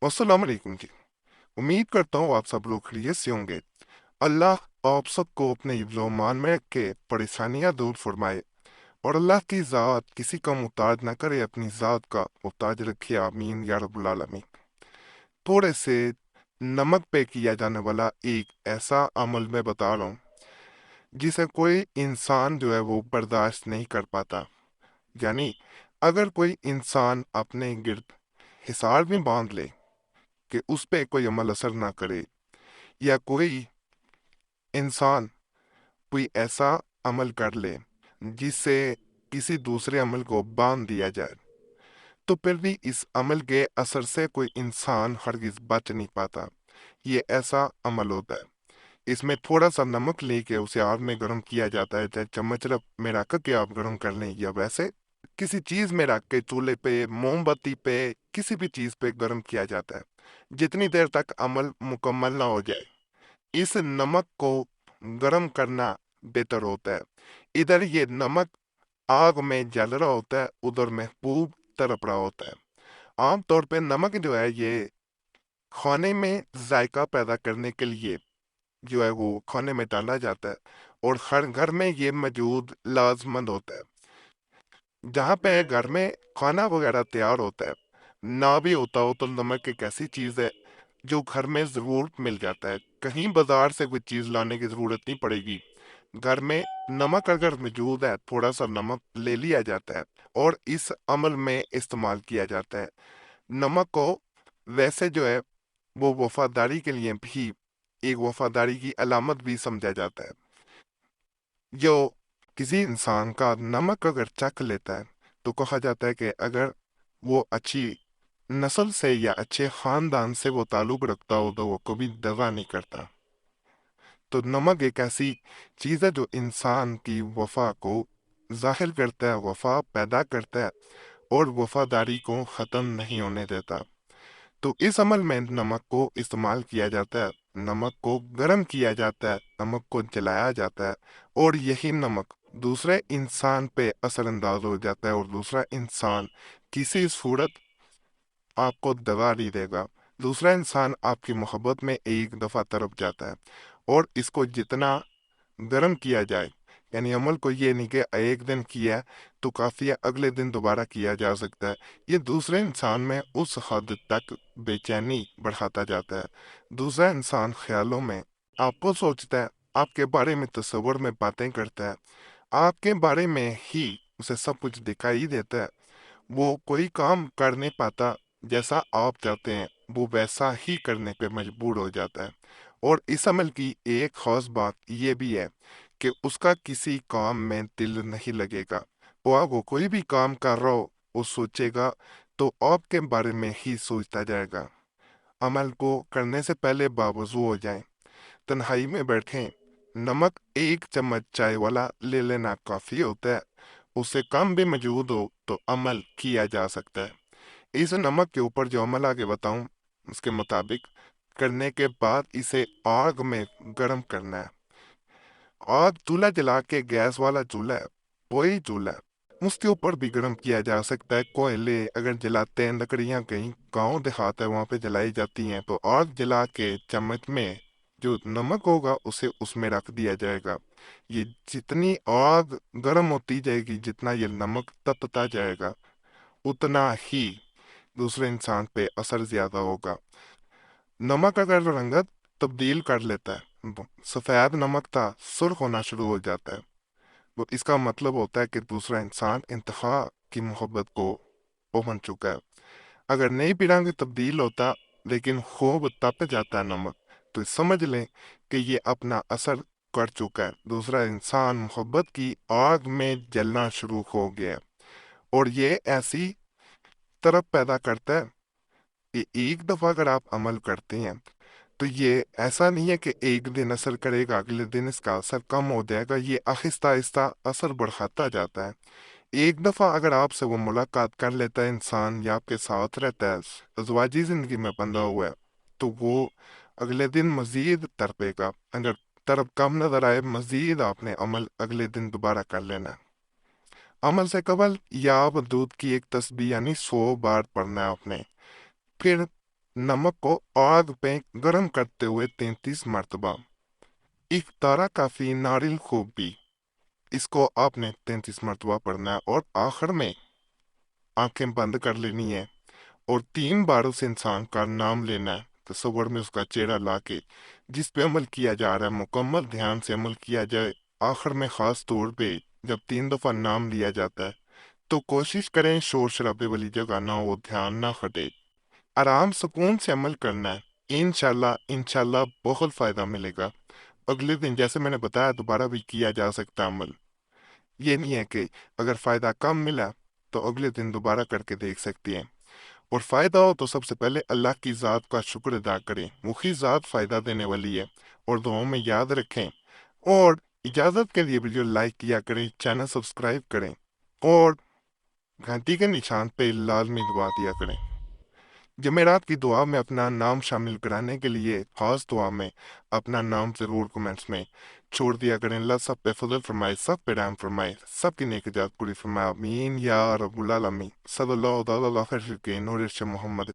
अस्सलाम वालेकुम जी। उम्मीद करता हूँ आप सब लोग खैरियत से होंगे। अल्लाह आप सबको अपने हिफ्ज़-ओ-मान में रख के परेशानियां दूर फरमाए और अल्लाह की ज़ात किसी का मुहताज ना करे, अपनी ज़ात का मुहताज रखे, आमीन या रब्बुल आलमीन। थोड़े से नमक पे किया जाने वाला एक ऐसा अमल मैं बता रहा हूँ जिसे कोई इंसान जो है वो बर्दाश्त नहीं कर पाता। यानी अगर कोई इंसान अपने गिर्द हिसार में बांध ले कि उस पे कोई अमल असर ना करे, या कोई इंसान कोई ऐसा अमल कर ले जिससे किसी दूसरे अमल को बांध दिया जाए, तो फिर भी इस अमल के असर से कोई इंसान हरगिज बच नहीं पाता। ये ऐसा अमल होता है। इसमें थोड़ा सा नमक लेके उसे आग में गर्म किया जाता है, चाहे चम्मच में रख के आप गर्म कर लें या वैसे किसी चीज में रख के चूल्हे पे, मोमबत्ती पे, किसी भी चीज पे गर्म किया जाता है, जितनी देर तक अमल मुकम्मल ना हो जाए। इस नमक को गर्म करना बेहतर होता है। इधर ये नमक आग में जल रहा होता है, उधर महबूब तड़प रहा होता है। आमतौर पे नमक जो है ये खाने में जायका पैदा करने के लिए जो है वो खाने में डाला जाता है और हर घर में ये मौजूद लाजमंद होता है। जहाँ पे घर में खाना वगैरह तैयार होता है, ना भी होता हो तो नमक एक ऐसी चीज़ है जो घर में ज़रूर मिल जाता है। कहीं बाजार से कोई चीज़ लाने की ज़रूरत नहीं पड़ेगी। घर में नमक अगर मौजूद है, थोड़ा सा नमक ले लिया जाता है और इस अमल में इस्तेमाल किया जाता है। नमक को वैसे जो है वो वफादारी के लिए भी एक वफादारी की अलामत भी समझा जाता है। जो किसी इंसान का नमक अगर चख लेता है तो कहा जाता है कि अगर वो अच्छी नस्ल से या अच्छे खानदान से वो ताल्लुक रखता हो तो वो कभी दगा नहीं करता। तो नमक एक ऐसी चीज़ है जो इंसान की वफा को जाहिर करता है, वफा पैदा करता है और वफादारी को ख़त्म नहीं होने देता। तो इस अमल में नमक को इस्तेमाल किया जाता है, नमक को गर्म किया जाता है, नमक को जलाया जाता है और यही नमक दूसरे इंसान पे असरअंदाज हो जाता है और दूसरा इंसान किसी सूरत आपको दगा नहीं देगा। दूसरा इंसान आपकी मोहब्बत में एक दफ़ा तरफ जाता है और इसको जितना गर्म किया जाए, यानी अमल को ये नहीं कि एक दिन किया तो काफ़ी है, अगले दिन दोबारा किया जा सकता है। ये दूसरे इंसान में उस हद तक बेचैनी बढ़ाता जाता है। दूसरा इंसान ख्यालों में आपको सोचता है, आपके बारे में तस्वर में बातें करता है, आपके बारे में ही उसे सब कुछ दिखाई देता है। वो कोई काम कर नहीं पाता जैसा आप चाहते हैं, वो वैसा ही करने पे मजबूर हो जाता है। और इस अमल की एक खास बात ये भी है कि उसका किसी काम में दिल नहीं लगेगा। वो कोई भी काम कर रहा हो, वो सोचेगा तो आपके बारे में ही सोचता जाएगा। अमल को करने से पहले बावजू हो जाएं, तन्हाई में बैठें, नमक एक चम्मच चाय वाला ले लेना काफ़ी होता है। उससे कम भी मौजूद हो तो अमल किया जा सकता है। इस नमक के ऊपर जो अमल आगे बताऊं, उसके मुताबिक करने के बाद इसे आग में गर्म करना है। आग चूल्हा जला के, गैस वाला चूल्हा है, वही चूल्हा है, उसके ऊपर भी गर्म किया जा सकता है। कोयले अगर जलाते हैं, लकड़ियां कहीं गांव देहात है वहां पे जलाई जाती हैं, तो आग जला के चम्मच में जो नमक होगा उसे उसमें रख दिया जाएगा। ये जितनी आग गर्म होती जाएगी, जितना ये नमक तपता जाएगा, उतना ही दूसरे इंसान पे असर ज्यादा होगा। नमक अगर रंगत तब्दील कर लेता है, सफेद नमक था सुर्ख होना शुरू हो जाता है, वो इसका मतलब होता है कि दूसरा इंसान इंतहा की मोहब्बत को पहुंच चुका है। अगर नई भी रंग तब्दील होता लेकिन खूब तप जाता है नमक, तो समझ लें कि ये अपना असर कर चुका है। दूसरा इंसान मोहब्बत की आग में जलना शुरू हो गया है। और ये ऐसी तरफ पैदा करता है कि एक दफा अगर आप अमल करते हैं तो ये ऐसा नहीं है कि एक दिन असर करेगा, अगले दिन इसका असर कम हो जाएगा। ये आहिस्ता आहिस्ता असर बढ़ाता जाता है। एक दफा अगर आपसे वो मुलाकात कर लेता है इंसान या आपके साथ रहता है, अज़वाजी जिंदगी में बंधा हुआ है, तो वो अगले दिन मजीद तड़पेगा। अगर तरफ कम नजर आए, मजीद आपने अमल अगले दिन दोबारा कर लेना है। अमल से कबल या दूध की एक तस्बीह यानी 100 बार पढ़ना है आपने। फिर नमक को आग पे गर्म करते हुए 33 मरतबा। इफ्तारा काफी नारियल खूब भी, इसको आपने 33 मरतबा पढ़ना है और आखिर में आंखें बंद कर लेनी है और 3 बार उस इंसान का नाम लेना है, तस्वर में उसका चेहरा लाके जिस पे अमल किया जा रहा है मुकम्मल ध्यान से अमल किया जाए। आखिर में खास तौर पे जब 3 दफा नाम लिया जाता है तो कोशिश करें शोर शराबे वाली जगह ना हो, ध्यान ना हटे, आराम सुकून से अमल करना है। इंशाल्लाह इंशाल्लाह बहुत फायदा मिलेगा। अगले दिन जैसे मैंने बताया दोबारा भी किया जा सकता है अमल। ये नहीं है कि अगर फायदा कम मिला तो अगले दिन दोबारा करके देख सकती हैं। और फायदा हो तो सबसे पहले अल्लाह की ज़ात का शुक्र अदा करें, वही ज़ात फायदा देने वाली है। और दुआओं में याद रखें। और इजाज़त के लिए वीडियो लाइक किया करें, चैनल सब्सक्राइब करें और घंटी के निशान पे लाजमी दबा दिया करें। जमेरात की दुआ में अपना नाम शामिल कराने के लिए खास दुआ में अपना नाम ज़रूर कमेंट्स में छोड़ दिया करें। अल्लाह सब पे फजल फरमाए, सब पे रहम फरमाए, सबकी नेक जात पूरी फरमाए। आमीन या रब्बुल आलमीन। सल्लल्लाहु अलैहि वसल्लम। नूर इर्शाद मोहम्मद।